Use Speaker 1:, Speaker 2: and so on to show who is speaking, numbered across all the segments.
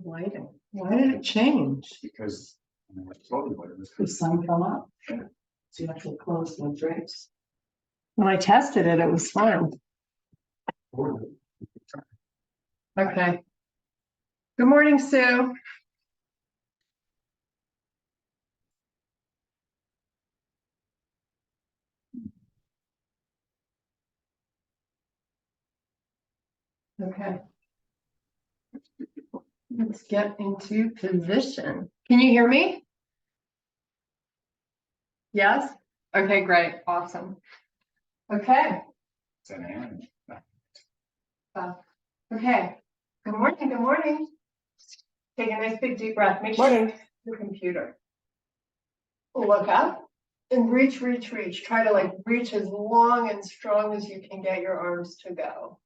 Speaker 1: Lighting. Why did it change?
Speaker 2: Because I told you what it was.
Speaker 1: The sun come up. So you have to close the drapes. When I tested it, it was fine. Okay. Good morning, Sue. Okay. Let's get into position. Can you hear me? Yes? Okay, great. Awesome. Okay. Okay. Good morning. Good morning. Take a nice big deep breath. Make sure your computer. Look up and reach, reach, reach. Try to like reach as long and strong as you can get your arms to go.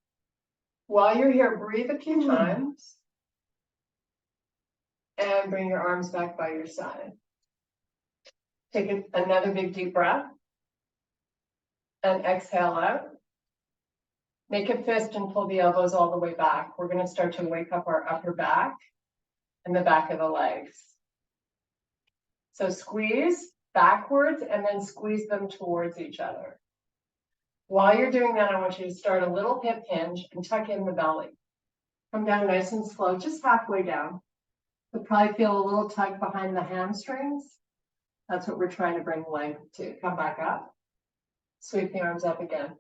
Speaker 1: While you're here, breathe a few times. And bring your arms back by your side. Take another big deep breath. And exhale out. Make a fist and pull the elbows all the way back. We're going to start to wake up our upper back and the back of the legs. So squeeze backwards and then squeeze them towards each other. While you're doing that, I want you to start a little hip hinge and tuck in the belly. Come down nice and slow, just halfway down. You'll probably feel a little tug behind the hamstrings. That's what we're trying to bring length to. Come back up. Sweep the arms up again.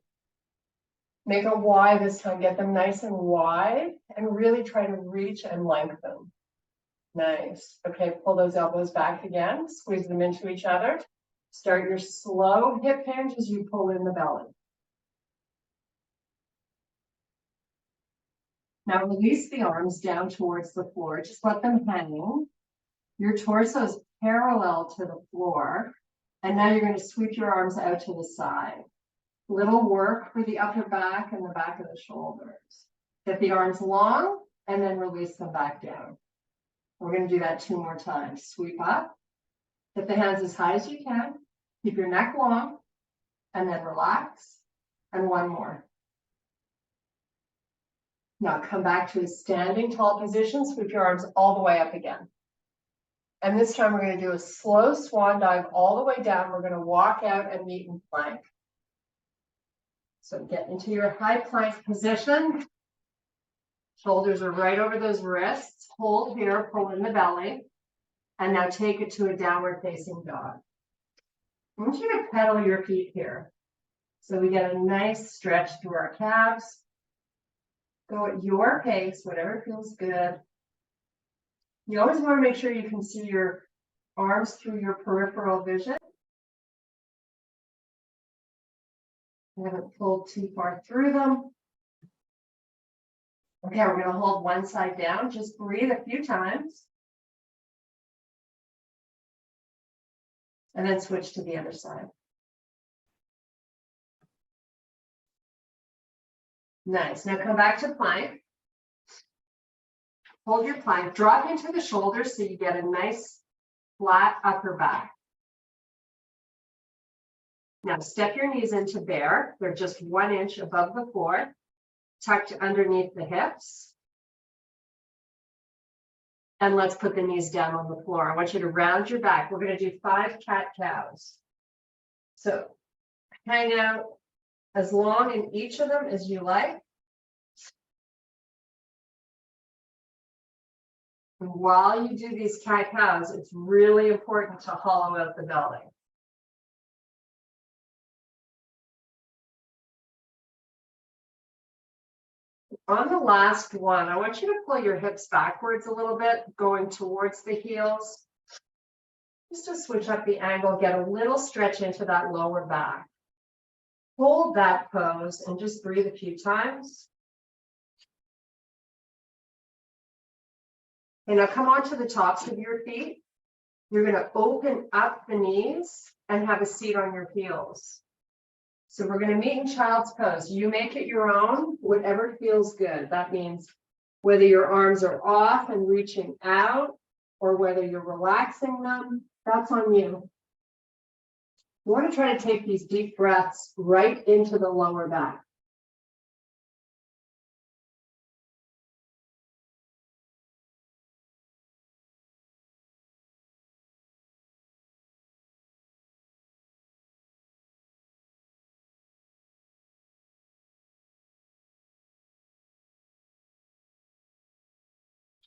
Speaker 1: Make a Y this time. Get them nice and wide and really try to reach and lengthen. Nice. Okay, pull those elbows back again. Squeeze them into each other. Start your slow hip hinge as you pull in the belly. Now release the arms down towards the floor. Just let them hang. Your torso is parallel to the floor. And now you're going to sweep your arms out to the side. Little work for the upper back and the back of the shoulders. Get the arms long and then release them back down. We're going to do that 2 more times. Sweep up. Get the hands as high as you can. Keep your neck long. And then relax. And 1 more. Now come back to a standing tall position. Sweep your arms all the way up again. And this time we're going to do a slow swan dive all the way down. We're going to walk out and meet in plank. So get into your high plank position. Shoulders are right over those wrists. Hold here, pull in the belly. And now take it to a downward facing dog. I want you to pedal your feet here. So we get a nice stretch through our calves. Go at your pace, whatever feels good. You always want to make sure you can see your arms through your peripheral vision. You haven't pulled too far through them. Okay, we're going to hold one side down. Just breathe a few times. And then switch to the other side. Nice. Now come back to plank. Hold your plank. Drop into the shoulders so you get a nice flat upper back. Now step your knees into bear. They're just 1 inch above the floor, tucked underneath the hips. And let's put the knees down on the floor. I want you to round your back. We're going to do 5 cat-cows. So hang out as long in each of them as you like. And while you do these cat-cows, it's really important to hollow out the belly. On the last one, I want you to pull your hips backwards a little bit, going towards the heels. Just to switch up the angle, get a little stretch into that lower back. Hold that pose and just breathe a few times. And now come onto the tops of your feet. You're going to open up the knees and have a seat on your heels. So we're going to meet in child's pose. You make it your own, whatever feels good. That means whether your arms are off and reaching out or whether you're relaxing them, that's on you. You want to try to take these deep breaths right into the lower back.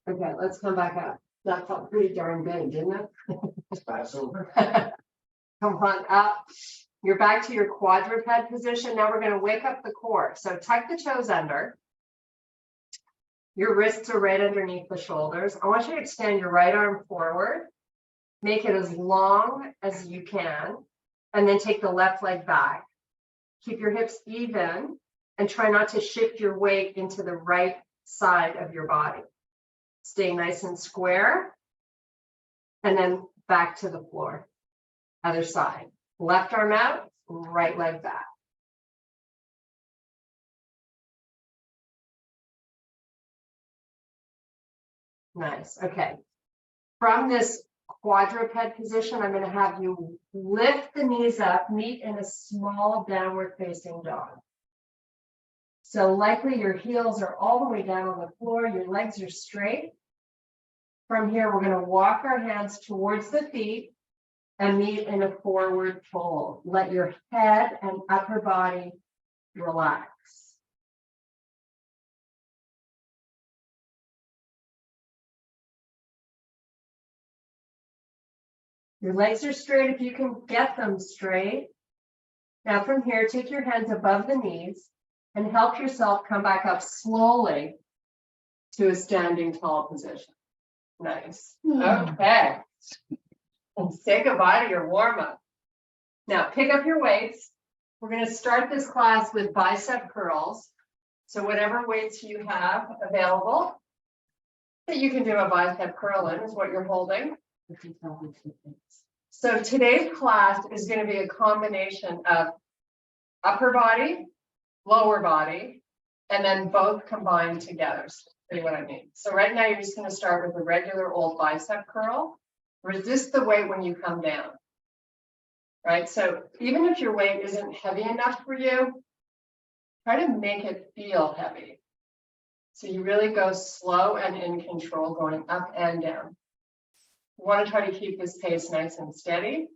Speaker 1: Okay, let's come back up. That felt pretty darn good, didn't it?
Speaker 2: Pass over.
Speaker 1: Come on up. You're back to your quadruped position. Now we're going to wake up the core. So tuck the toes under. Your wrists are right underneath the shoulders. I want you to extend your right arm forward. Make it as long as you can. And then take the left leg back. Keep your hips even and try not to shift your weight into the right side of your body. Stay nice and square. And then back to the floor. Other side. Left arm out, right leg back. Nice. Okay. From this quadruped position, I'm going to have you lift the knees up, meet in a small downward facing dog. So likely your heels are all the way down on the floor, your legs are straight. From here, we're going to walk our hands towards the feet and meet in a forward fold. Let your head and upper body relax. Your legs are straight if you can get them straight. Now from here, take your hands above the knees and help yourself come back up slowly to a standing tall position. Nice. Okay. And say goodbye to your warm-up. Now pick up your weights. We're going to start this class with bicep curls. So whatever weights you have available that you can do a bicep curl in is what you're holding. So today's class is going to be a combination of upper body, lower body, and then both combined together. So see what I mean. So right now you're just going to start with a regular old bicep curl. Resist the weight when you come down. Right? So even if your weight isn't heavy enough for you, try to make it feel heavy. So you really go slow and in control going up and down. You want to try to keep this pace nice and steady.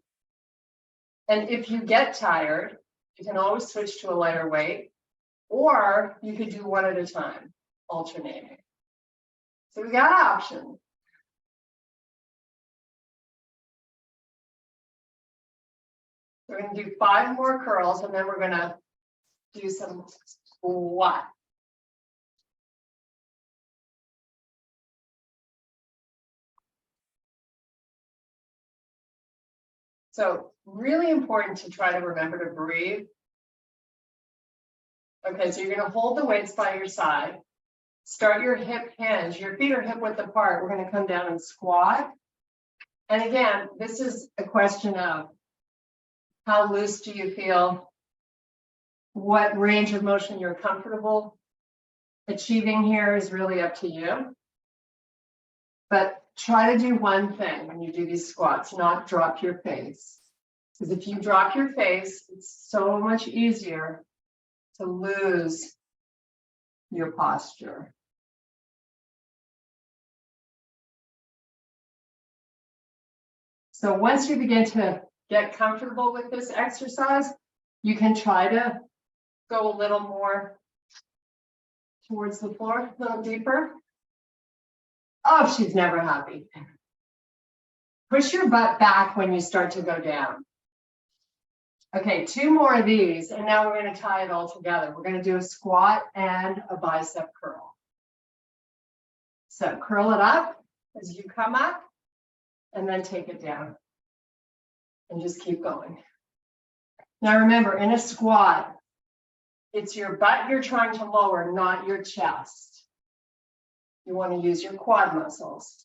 Speaker 1: And if you get tired, you can always switch to a lighter weight, or you could do one at a time, alternating. So we got options. We're going to do 5 more curls, and then we're going to do some squat. So really important to try to remember to breathe. Okay, so you're going to hold the weights by your side. Start your hip hinge. Your feet are hip width apart. We're going to come down and squat. And again, this is a question of how loose do you feel? What range of motion you're comfortable achieving here is really up to you. But try to do one thing when you do these squats, not drop your face. Because if you drop your face, it's so much easier to lose your posture. So once you begin to get comfortable with this exercise, you can try to go a little more towards the floor, a little deeper. Oh, she's never happy. Push your butt back when you start to go down. Okay, 2 more of these, and now we're going to tie it all together. We're going to do a squat and a bicep curl. So curl it up as you come up, and then take it down. And just keep going. Now remember, in a squat, it's your butt you're trying to lower, not your chest. You want to use your quad muscles.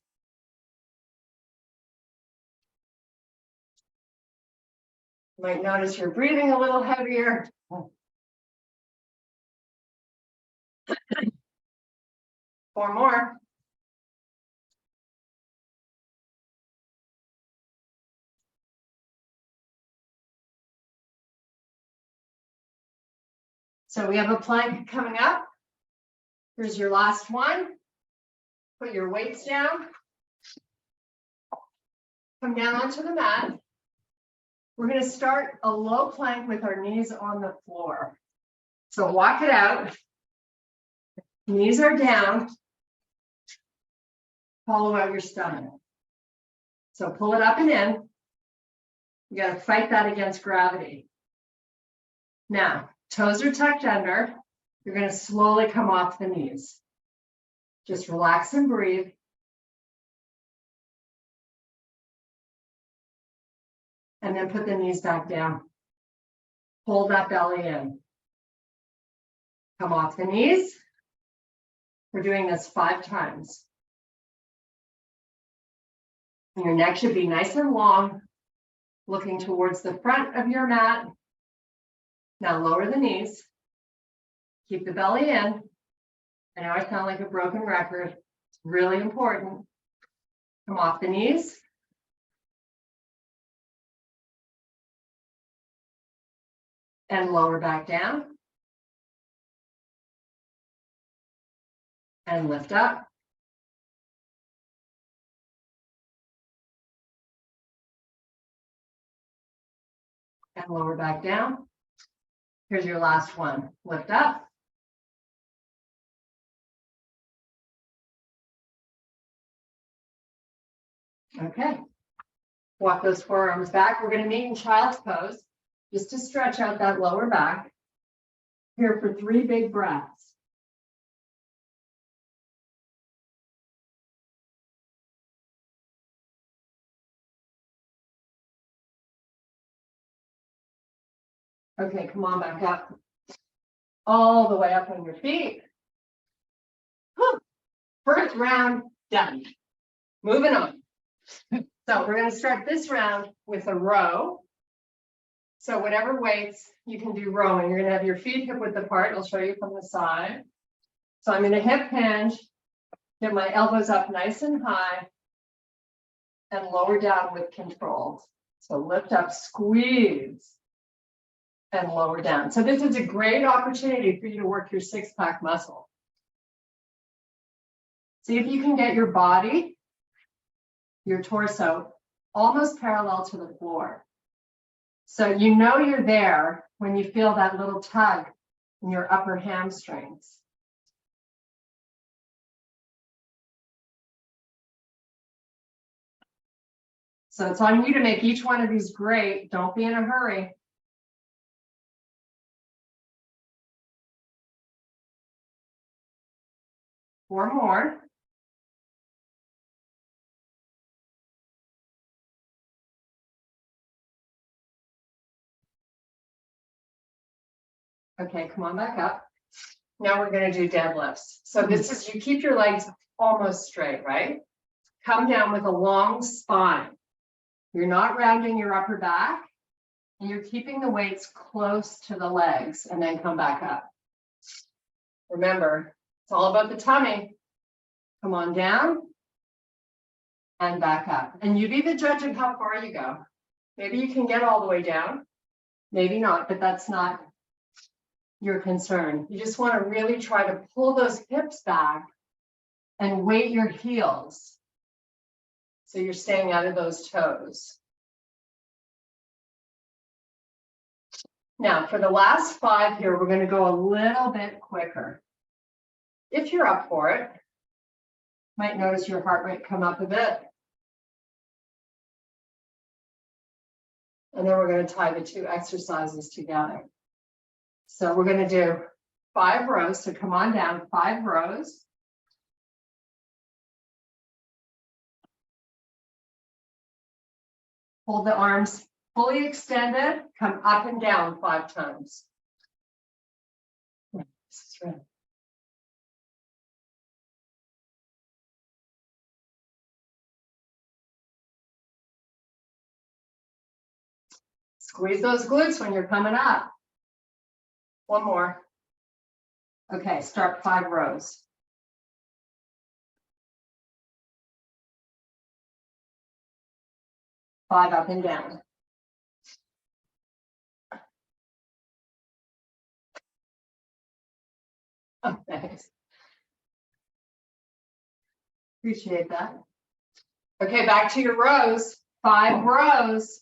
Speaker 1: You might notice you're breathing a little heavier. 4 more. So we have a plank coming up. Here's your last one. Put your weights down. Come down onto the mat. We're going to start a low plank with our knees on the floor. So walk it out. Knees are down. hollow out your stomach. So pull it up and in. You got to fight that against gravity. Now, toes are tucked under. You're going to slowly come off the knees. Just relax and breathe. And then put the knees back down. Hold that belly in. Come off the knees. We're doing this 5 times. And your neck should be nice and long, looking towards the front of your mat. Now lower the knees. Keep the belly in. I know I sound like a broken record. It's really important. Come off the knees. And lower back down. And lift up. And lower back down. Here's your last one. Lift up. Okay. Walk those forearms back. We're going to meet in child's pose, just to stretch out that lower back. Here for 3 big breaths. Okay, come on back up. All the way up on your feet. Whew. First round done. Moving on. So we're going to start this round with a row. So whatever weights, you can do rowing. You're going to have your feet hip width apart. I'll show you from the side. So I'm going to hip hinge, get my elbows up nice and high, and lower down with control. So lift up, squeeze, and lower down. So this is a great opportunity for you to work your 6-pack muscle. See if you can get your body, your torso, almost parallel to the floor. So you know you're there when you feel that little tug in your upper hamstrings. So it's on you to make each one of these great. Don't be in a hurry. Four more. Okay, come on back up. Now we're going to do deadlifts. So this is, you keep your legs almost straight, right? Come down with a long spine. You're not rounding your upper back, and you're keeping the weights close to the legs, and then come back up. Remember, it's all about the tummy. Come on down and back up. And you be the judge of how far you go. Maybe you can get all the way down, maybe not, but that's not your concern. You just want to really try to pull those hips back and weight your heels. So you're staying out of those toes. Now for the last 5 here, we're going to go a little bit quicker. If you're up for it, might notice your heart rate come up a bit. And then we're going to tie the 2 exercises together. So we're going to do 5 rows. So come on down, 5 rows. Hold the arms fully extended. Come up and down 5 times. Squeeze those glutes when you're coming up. 1 more. Okay, start 5 rows. Five up and down. Oh, thanks. Appreciate that. Okay, back to your rows. 5 rows.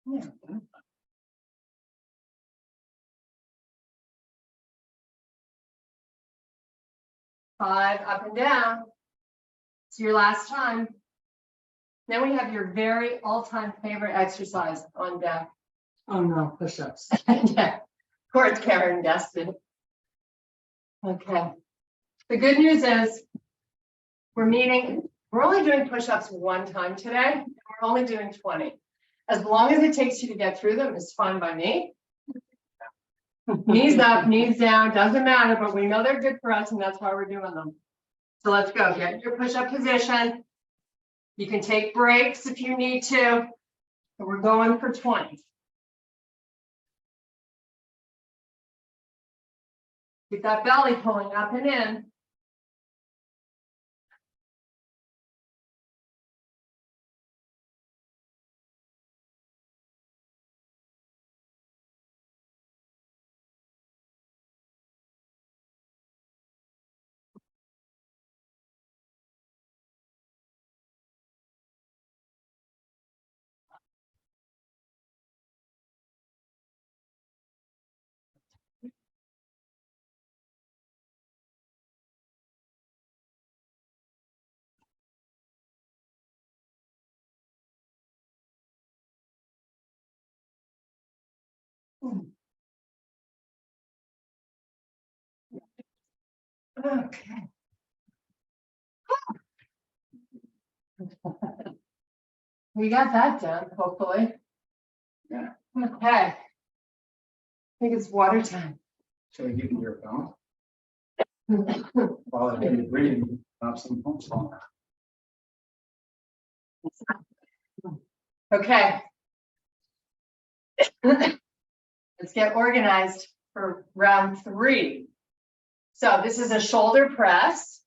Speaker 1: Yeah. 5 up and down. It's your last time. Then we have your very all-time favorite exercise on deck.
Speaker 3: Oh no, push-ups.
Speaker 1: Yeah, of course, Karen guessed it. Okay. The good news is we're only doing push-ups 1 time today. We're only doing 20. As long as it takes you to get through them, it's fine by me. Knees up, knees down, doesn't matter, but we know they're good for us and that's why we're doing them. So let's go, get in your push-up position. You can take breaks if you need to, but we're going for 20. Keep that belly pulling up and in. Okay. We got that done, hopefully.
Speaker 2: Yeah.
Speaker 1: Okay. I think it's water time.
Speaker 2: Should I give you your phone? While I hear you breathing, have some pumps on.
Speaker 1: Okay. Let's get organized for round 3. So this is a shoulder press,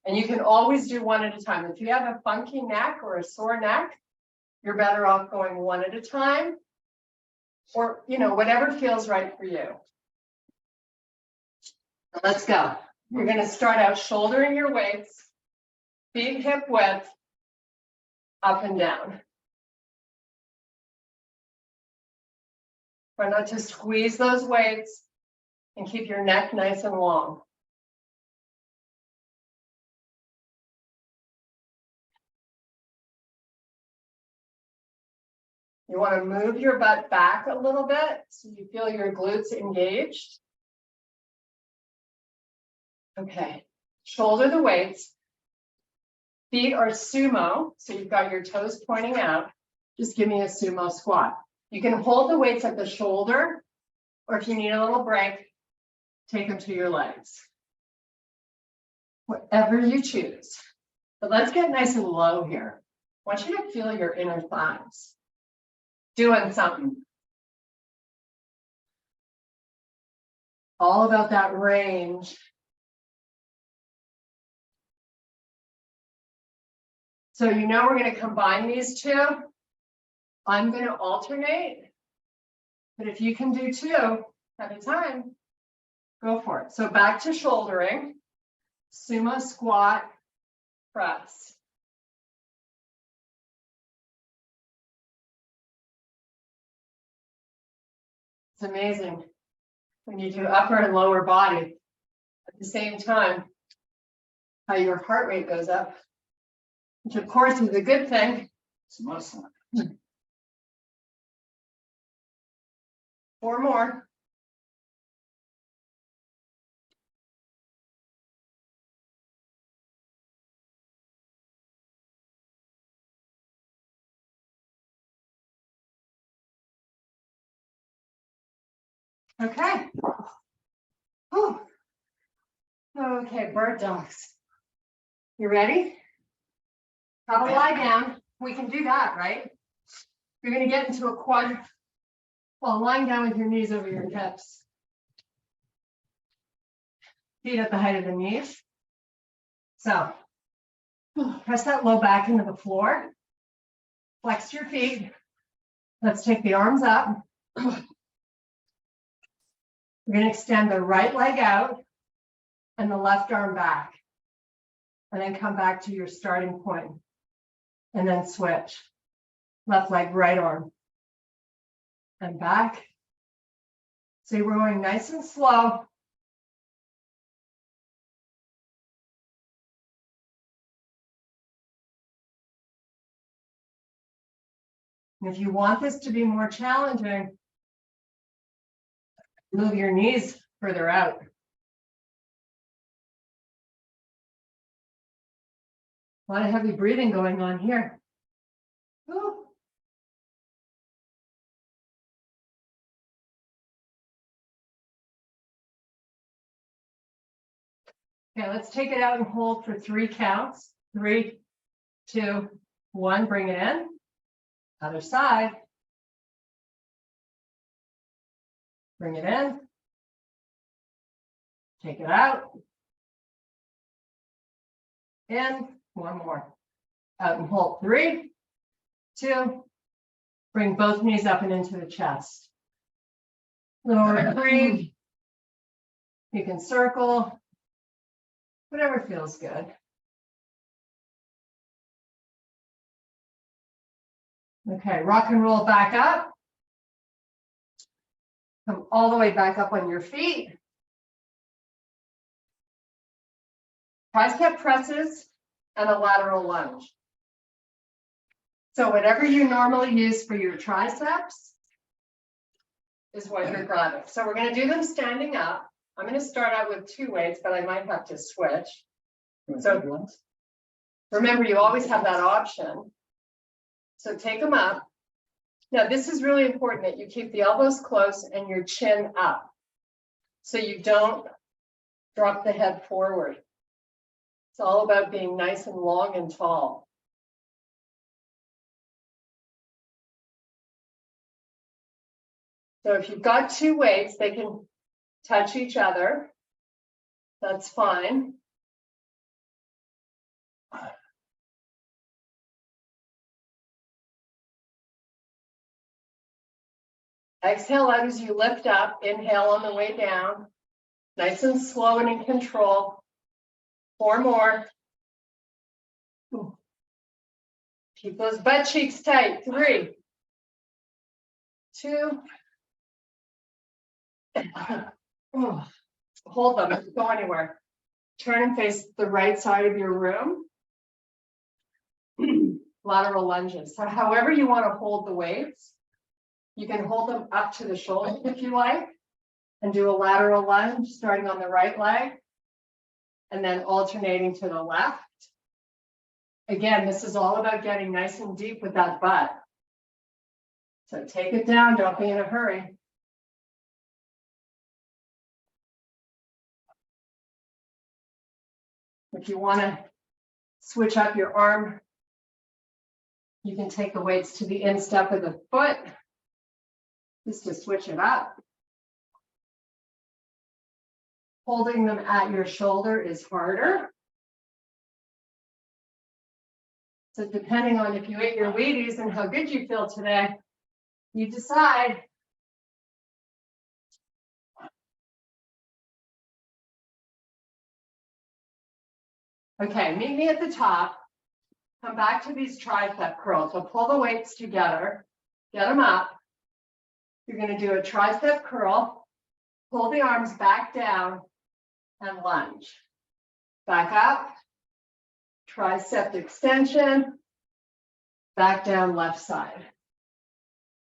Speaker 1: and you can always do 1 at a time. If you have a funky neck or a sore neck, you're better off going 1 at a time, or, whatever feels right for you. Let's go. You're going to start out shouldering your weights, feet hip width, up and down. Try not to squeeze those weights and keep your neck nice and long. You want to move your butt back a little bit so you feel your glutes engaged. Okay, shoulder the weights. Feet are sumo, so you've got your toes pointing out. Just give me a sumo squat. You can hold the weights at the shoulder, or if you need a little break, take them to your legs. Whatever you choose. But let's get nice and low here. I want you to feel your inner thighs. Doing something. All about that range. So we're going to combine these 2. I'm going to alternate. But if you can do 2 at a time, go for it. So back to shouldering. Sumo squat, press. It's amazing when you do upper and lower body at the same time, how your heart rate goes up, which of course is a good thing.
Speaker 2: It's muscle.
Speaker 1: 4 more. Okay. Whew. Okay, bird dogs. You ready? Have a lie down. We can do that, right? You're going to get into a quad while lying down with your knees over your hips. Feet at the height of the knees. So press that low back into the floor. Flex your feet. Let's take the arms up. We're going to extend the right leg out and the left arm back. And then come back to your starting point. And then switch. Left leg, right arm. And back. So we're going nice and slow. And if you want this to be more challenging, move your knees further out. A lot of heavy breathing going on here. Woo. Okay, let's take it out and hold for 3 counts. 3, 2, 1, bring it in. Other side. Bring it in. Take it out. In. 1 more. Out and hold. 3, 2. Bring both knees up and into the chest. Little reprieve. You can circle. Whatever feels good. Okay, rock and roll back up. Come all the way back up on your feet. Tricep presses and a lateral lunge. So whatever you normally use for your triceps is what you're grabbing. So we're going to do them standing up. I'm going to start out with 2 weights, but I might have to switch. So remember, you always have that option. So take them up. Now, this is really important that you keep the elbows close and your chin up, so you don't drop the head forward. It's all about being nice and long and tall. So if you've got 2 weights, they can touch each other. That's fine. Exhale out as you lift up. Inhale on the way down. Nice and slow and in control. 4 more. Keep those butt cheeks tight. 3, 2. Hold them. Don't go anywhere. Turn and face the right side of your room. Lateral lunges. So however you want to hold the weights, you can hold them up to the shoulder if you like, and do a lateral lunge starting on the right leg and then alternating to the left. Again, this is all about getting nice and deep with that butt. So take it down, don't be in a hurry. If you want to switch up your arm, you can take the weights to the instep of the foot, just to switch it up. Holding them at your shoulder is harder. So depending on if you ate your Wheaties and how good you feel today, you decide. Okay, meet me at the top. Come back to these tricep curls. So pull the weights together, get them up. You're going to do a tricep curl, pull the arms back down and lunge. Back up, tricep extension, back down left side.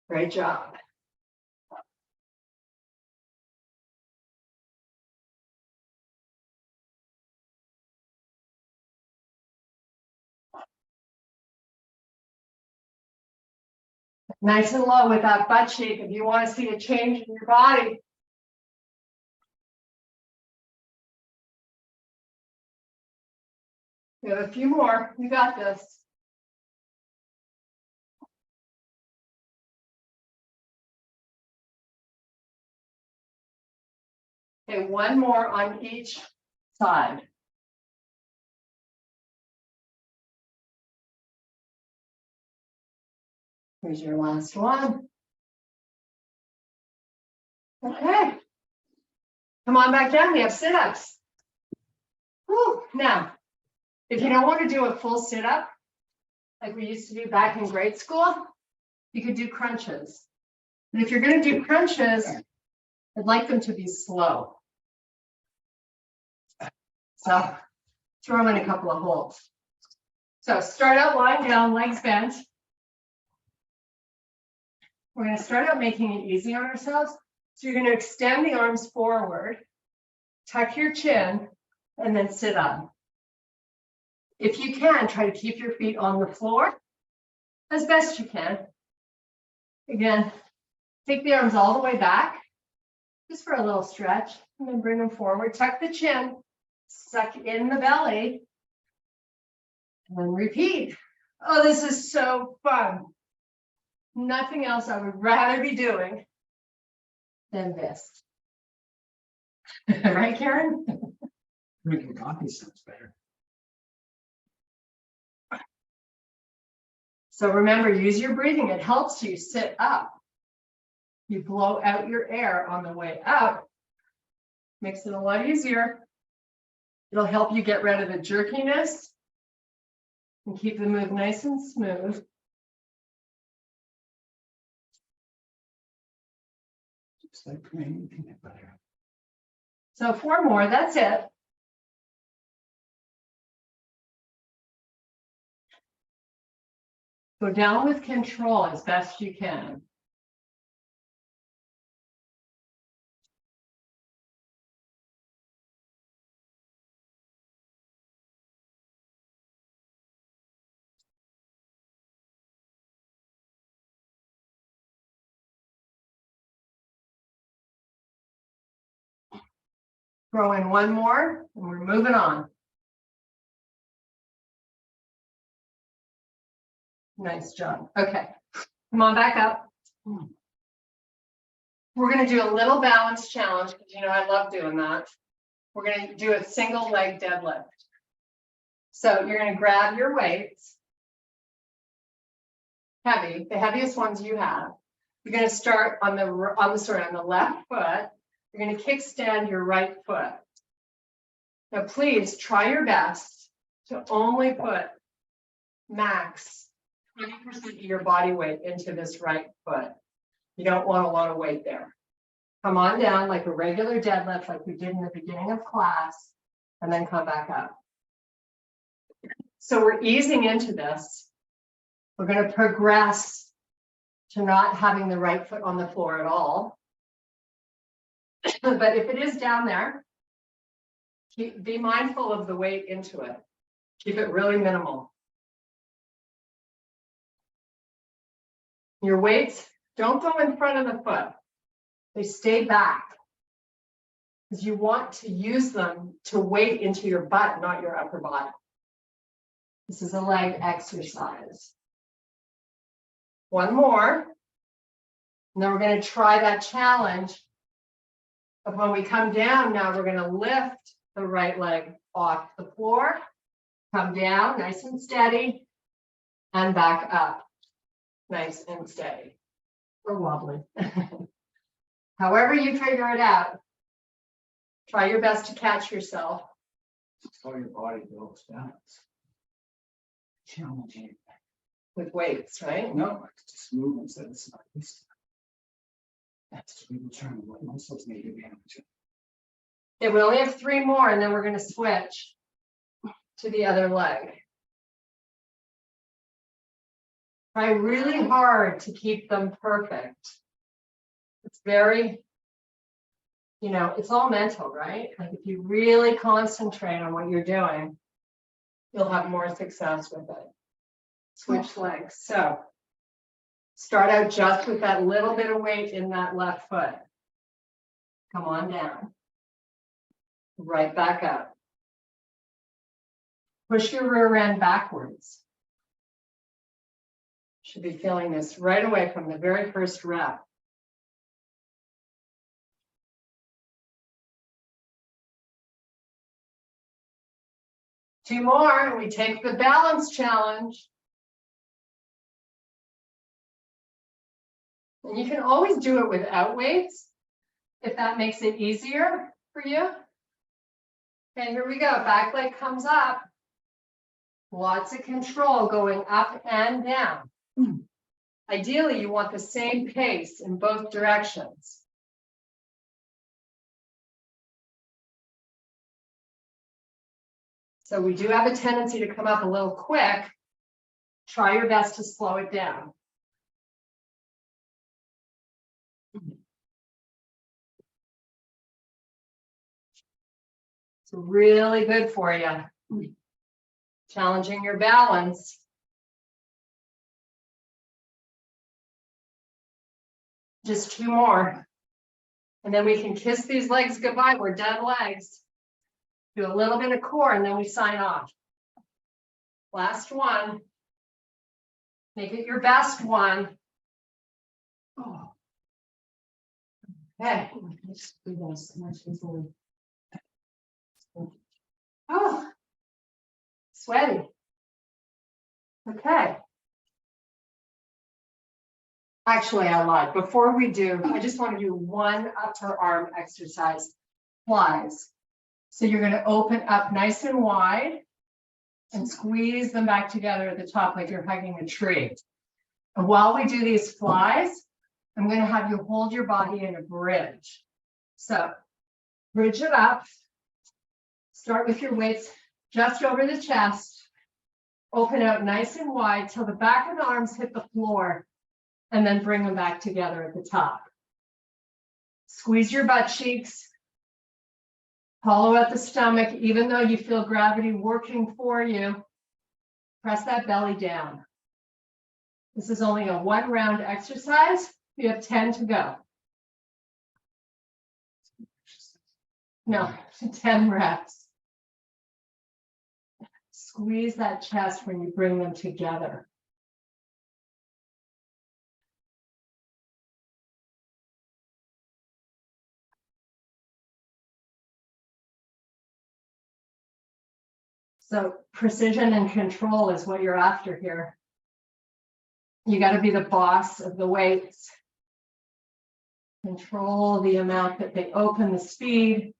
Speaker 1: Great job. Nice and low with that butt cheek if you want to see a change in your body. We have a few more. You got this. Okay, 1 more on each side. Here's your last one. Okay. Come on back down. We have sit-ups. Now, if you don't want to do a full sit-up, like we used to do back in grade school, you could do crunches. And if you're going to do crunches, I'd like them to be slow. So throw in a couple of holds. So start out lying down, legs bent. We're going to start out making it easy on ourselves. So you're going to extend the arms forward, tuck your chin, and then sit up. If you can, try to keep your feet on the floor as best you can. Again, take the arms all the way back, just for a little stretch, and then bring them forward. Tuck the chin, suck in the belly, and then repeat. Oh, this is so fun. Nothing else I would rather be doing than this. Right, Karen?
Speaker 2: Drinking coffee sounds better.
Speaker 1: So remember, use your breathing. It helps you sit up. You blow out your air on the way up. Makes it a lot easier. It'll help you get rid of the jerkiness and keep the move nice and smooth.
Speaker 2: Just like cream peanut butter.
Speaker 1: So 4 more, that's it. Go down with control as best you can. Throw in 1 more, and we're moving on. Nice job. Okay, come on back up. We're going to do a little balance challenge because you know I love doing that. We're going to do a single leg deadlift. So you're going to grab your weights, heavy, the heaviest ones you have. You're going to start on the left foot. You're going to kickstand your right foot. Now, please try your best to only put max 20% of your body weight into this right foot. You don't want a lot of weight there. Come on down like a regular deadlift, like we did in the beginning of class, and then come back up. So we're easing into this. We're going to progress to not having the right foot on the floor at all. But if it is down there, be mindful of the weight into it. Keep it really minimal. Your weights don't go in front of the foot. They stay back because you want to use them to weight into your butt, not your upper body. This is a leg exercise. 1 more. And then we're going to try that challenge of when we come down. Now we're going to lift the right leg off the floor, come down nice and steady, and back up nice and steady. Or wobbly. However you figure it out, try your best to catch yourself.
Speaker 2: It's how your body goes down. It's challenging.
Speaker 1: With weights, right?
Speaker 2: No, it's just movements that it's not used to. That's people trying to what muscles need to be damaged.
Speaker 1: Yeah, we only have 3 more, and then we're going to switch to the other leg. Try really hard to keep them perfect. It's very, you know, it's all mental, right? Like if you really concentrate on what you're doing, you'll have more success with it. Switch legs. So start out just with that little bit of weight in that left foot. Come on down. Right back up. Push your rear end backwards. Should be feeling this right away from the very first rep. Two more, and we take the balance challenge. And you can always do it without weights, if that makes it easier for you. Okay, here we go. Back leg comes up. Lots of control going up and down. Ideally, you want the same pace in both directions. So we do have a tendency to come up a little quick. Try your best to slow it down. really good for you. Challenging your balance. Just 2 more. And then we can kiss these legs goodbye. We're dead legs. Do a little bit of core and then we sign off. Last one. Make it your best one. Oh. Okay. Oh, sweaty. Okay. Actually, I lied. Before we do, I just want to do one upper arm exercise. Flies. So you're going to open up nice and wide and squeeze them back together at the top like you're hugging a tree. And while we do these flies, I'm going to have you hold your body in a bridge. So bridge it up. Start with your weights just over the chest. Open out nice and wide till the back of the arms hit the floor. And then bring them back together at the top. Squeeze your butt cheeks. Hollow out the stomach, even though you feel gravity working for you. Press that belly down. This is only a 1 round exercise. You have 10 to go. No, 10 reps. Squeeze that chest when you bring them together. So precision and control is what you're after here. You got to be the boss of the weights. Control the amount that they open, the speed,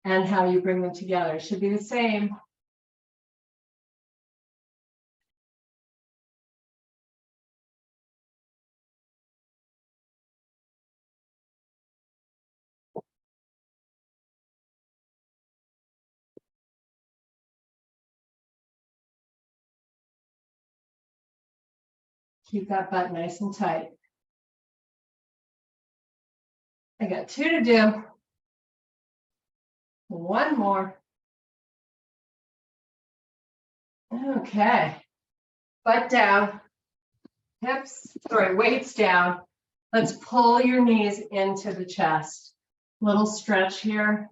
Speaker 1: and how you bring them together. It should be the same. Keep that butt nice and tight. I got 2 to do. 1 more. Okay. Butt down. Weights down. Let's pull your knees into the chest. Little stretch here.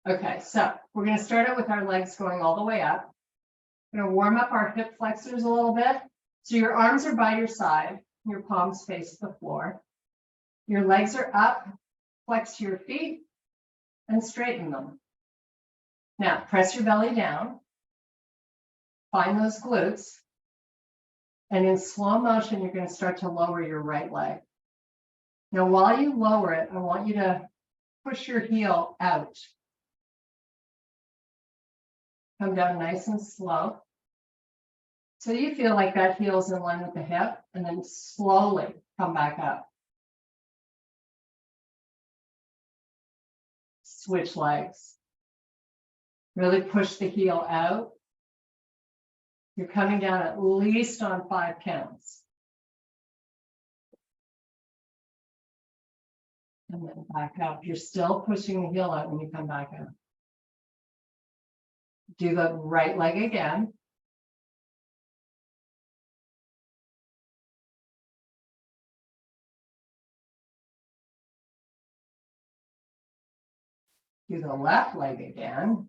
Speaker 1: Okay, so we're going to start out with our legs going all the way up. We're going to warm up our hip flexors a little bit. So your arms are by your side, your palms face the floor. Your legs are up, flex your feet, and straighten them. Now, press your belly down. Find those glutes. And in slow motion, you're going to start to lower your right leg. Now, while you lower it, I want you to push your heel out. Come down nice and slow. So you feel like that heel is in line with the hip, and then slowly come back up. Switch legs. Really push the heel out. You're coming down at least on 5 counts. And then back up. You're still pushing the heel out when you come back up. Do the right leg again. Do the left leg again.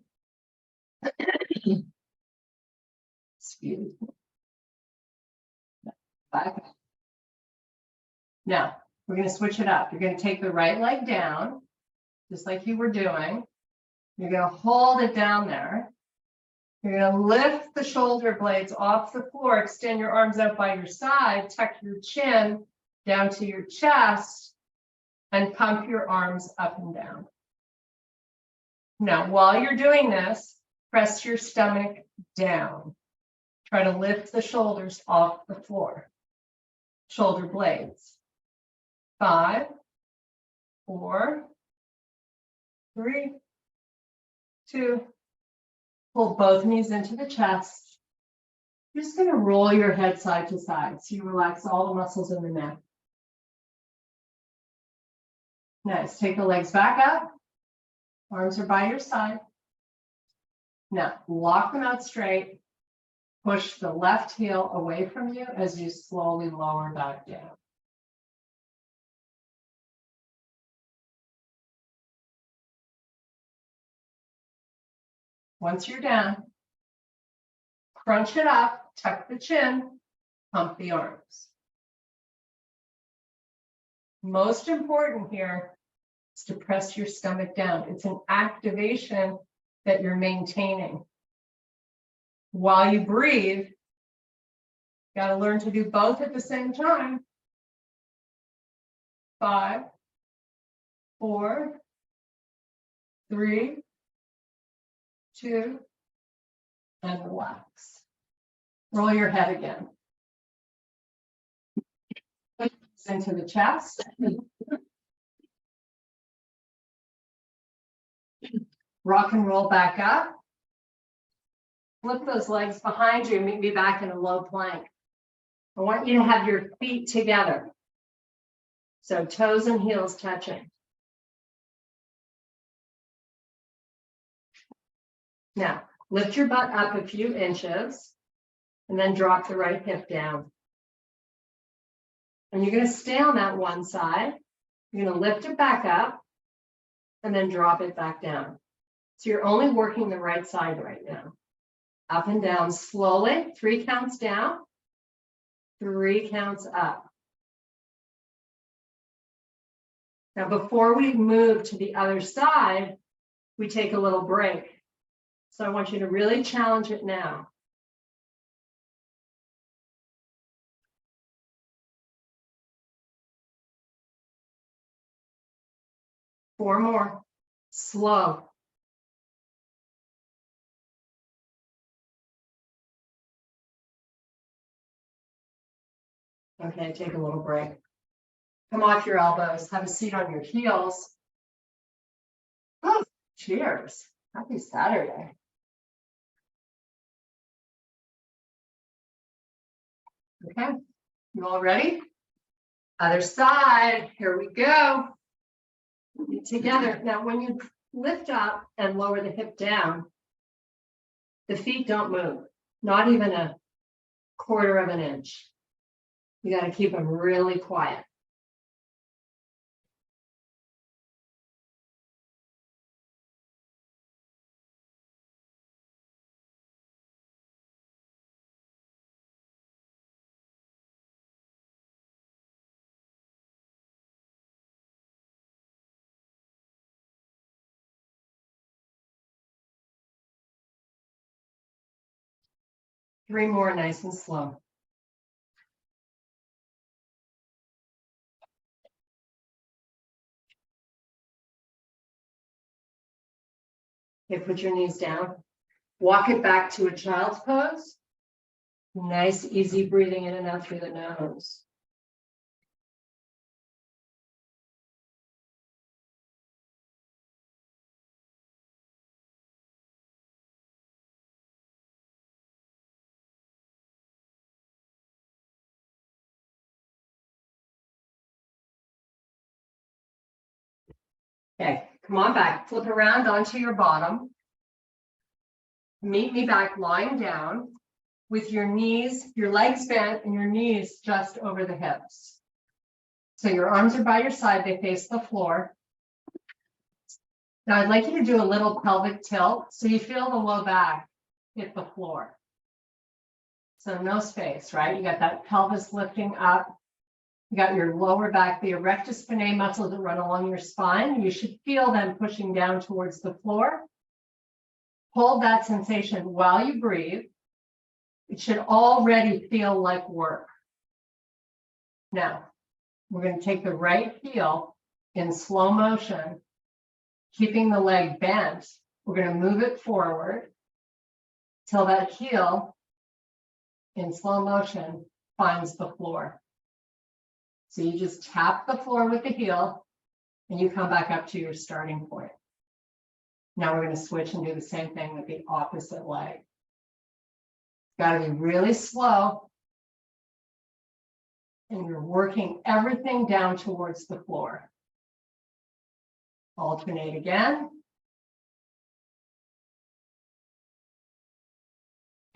Speaker 1: Excuse me. Back up. Now, we're going to switch it up. You're going to take the right leg down, just like you were doing. You're going to hold it down there. You're going to lift the shoulder blades off the floor, extend your arms out by your side, tuck your chin down to your chest, and pump your arms up and down. Now, while you're doing this, press your stomach down. Try to lift the shoulders off the floor. Shoulder blades. 5, 4, 3, 2. Pull both knees into the chest. You're just going to roll your head side to side so you relax all the muscles in the neck. Nice. Take the legs back up. Arms are by your side. Now, lock them out straight. Push the left heel away from you as you slowly lower back down. Once you're down, crunch it up, tuck the chin, pump the arms. Most important here is to press your stomach down. It's an activation that you're maintaining. While you breathe, got to learn to do both at the same time. 5, 4, 3, 2, and relax. Roll your head again. Into the chest. Rock and roll back up. Flip those legs behind you, meet me back in a low plank. I want you to have your feet together. So toes and heels touching. Now, lift your butt up a few inches and then drop the right hip down. And you're going to stay on that one side. You're going to lift it back up and then drop it back down. So you're only working the right side right now. Up and down slowly, 3 counts down, 3 counts up. Now, before we move to the other side, we take a little break. So I want you to really challenge it now. Four more. Slow. Okay, take a little break. Come off your elbows. Have a seat on your heels. Oh, cheers. Happy Saturday. Okay, you all ready? Other side. Here we go. Together. Now, when you lift up and lower the hip down, the feet don't move, not even a 1/4 of an inch. You got to keep them really quiet. Three more, nice and slow. Okay, put your knees down. Walk it back to a child's pose. Nice, easy breathing in and out through the nose. Okay, come on back. Flip around onto your bottom. Meet me back lying down with your knees, your legs bent and your knees just over the hips. So your arms are by your side, they face the floor. Now I'd like you to do a little pelvic tilt so you feel the low back hit the floor. So no space, right? You got that pelvis lifting up. You got your lower back, the erector spinae muscles that run along your spine. You should feel them pushing down towards the floor. Hold that sensation while you breathe. It should already feel like work. Now, we're going to take the right heel in slow motion, keeping the leg bent. We're going to move it forward till that heel in slow motion finds the floor. So you just tap the floor with the heel and you come back up to your starting point. Now we're going to switch and do the same thing with the opposite leg. Got to be really slow. And you're working everything down towards the floor. Alternate again.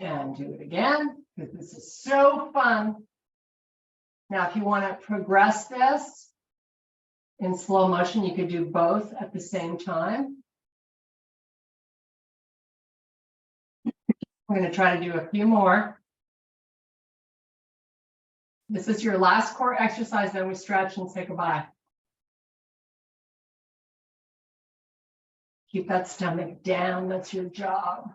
Speaker 1: And do it again, because this is so fun. Now, if you want to progress this in slow motion, you could do both at the same time. We're going to try to do a few more. This is your last core exercise, then we stretch and say goodbye. Keep that stomach down, that's your job.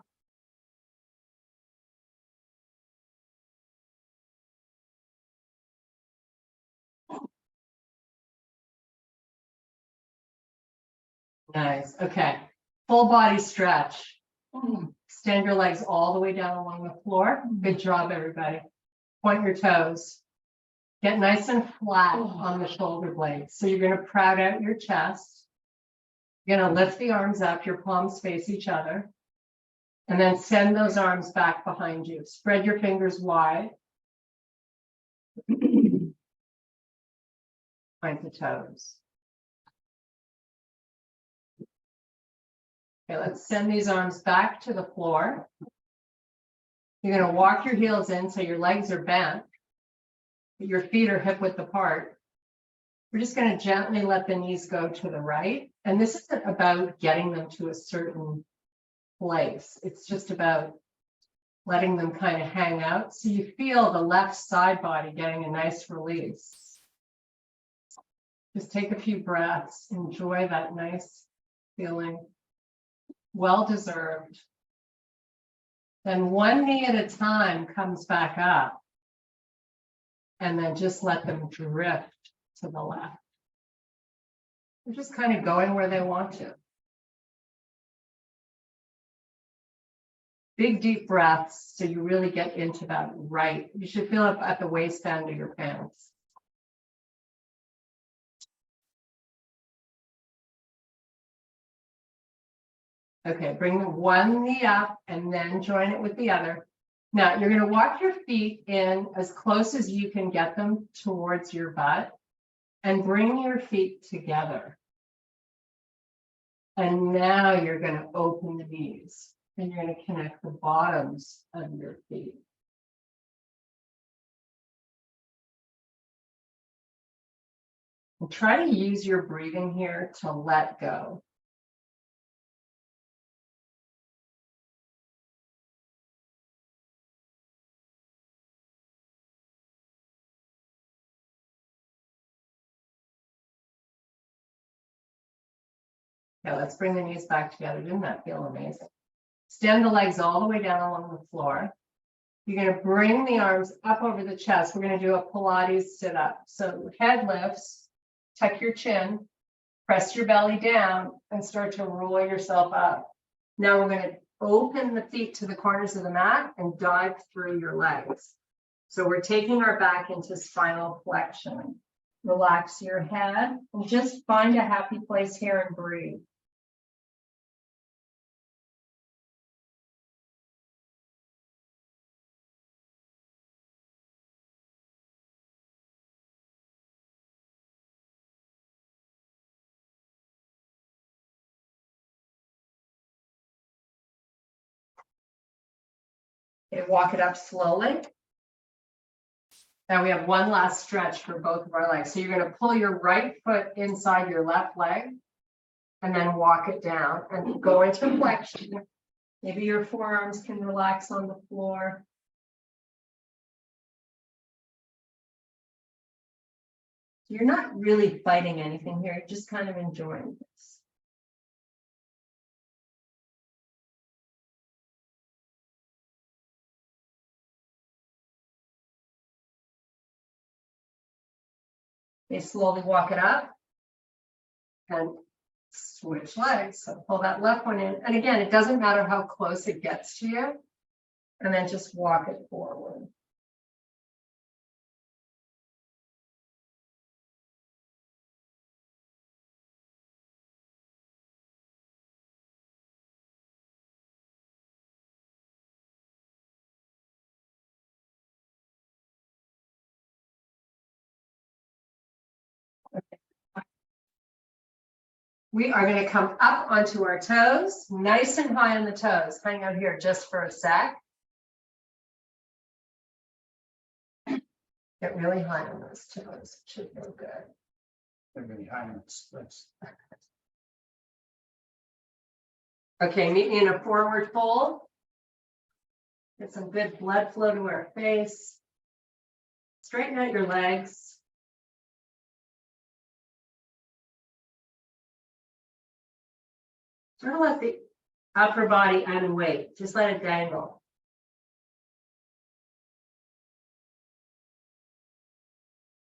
Speaker 1: Nice, okay. Full body stretch. Extend your legs all the way down along the floor. Good job, everybody. Point your toes. Get nice and flat on the shoulder blades. So you're going to proud out your chest. You're going to lift the arms up, your palms face each other. And then send those arms back behind you. Spread your fingers wide. Point the toes. Okay, let's send these arms back to the floor. You're going to walk your heels in so your legs are bent. Your feet are hip width apart. We're just going to gently let the knees go to the right. And this isn't about getting them to a certain place. It's just about letting them kind of hang out. So you feel the left side body getting a nice release. Just take a few breaths. Enjoy that nice feeling. Well deserved. Then one knee at a time comes back up. And then just let them drift to the left. They're just kind of going where they want to. Big deep breaths so you really get into that right. You should feel it at the waistband of your pants. Okay, bring the one knee up and then join it with the other. Now you're going to walk your feet in as close as you can get them towards your butt and bring your feet together. And now you're going to open the knees and you're going to connect the bottoms of your feet. And try to use your breathing here to let go. Now let's bring the knees back together. Didn't that feel amazing? Extend the legs all the way down along the floor. You're going to bring the arms up over the chest. We're going to do a Pilates sit up. So head lifts, tuck your chin, press your belly down, and start to roll yourself up. Now we're going to open the feet to the corners of the mat and dive through your legs. So we're taking our back into spinal flexion. Relax your head and just find a happy place here and breathe. Okay, walk it up slowly. Now we have one last stretch for both of our legs. So you're going to pull your right foot inside your left leg and then walk it down and go into flexion. Maybe your forearms can relax on the floor. You're not really fighting anything here, you're just kind of enjoying this. Okay, slowly walk it up and switch legs. So pull that left one in. And again, it doesn't matter how close it gets to you. And then just walk it forward. We are going to come up onto our toes, nice and high on the toes. Hang out here just for a sec. Get really high on those toes. Should feel good.
Speaker 2: They're really high on the splits.
Speaker 1: Okay, meet me in a forward fold. Get some good blood flow to our face. Straighten out your legs. Sort of let the upper body unweight. Just let it dangle.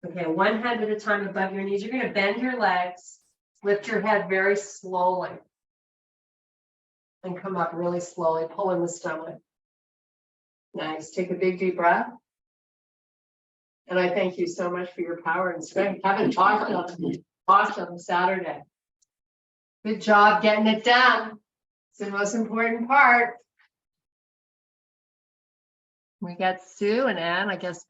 Speaker 1: Okay, one hand at a time above your knees. You're going to bend your legs, lift your head very slowly, and come up really slowly, pull in the stomach. Nice. Take a big deep breath. And I thank you so much for your power and strength. Have an awesome Saturday. Good job getting it done. It's the most important part. We got Sue and Ann, I guess.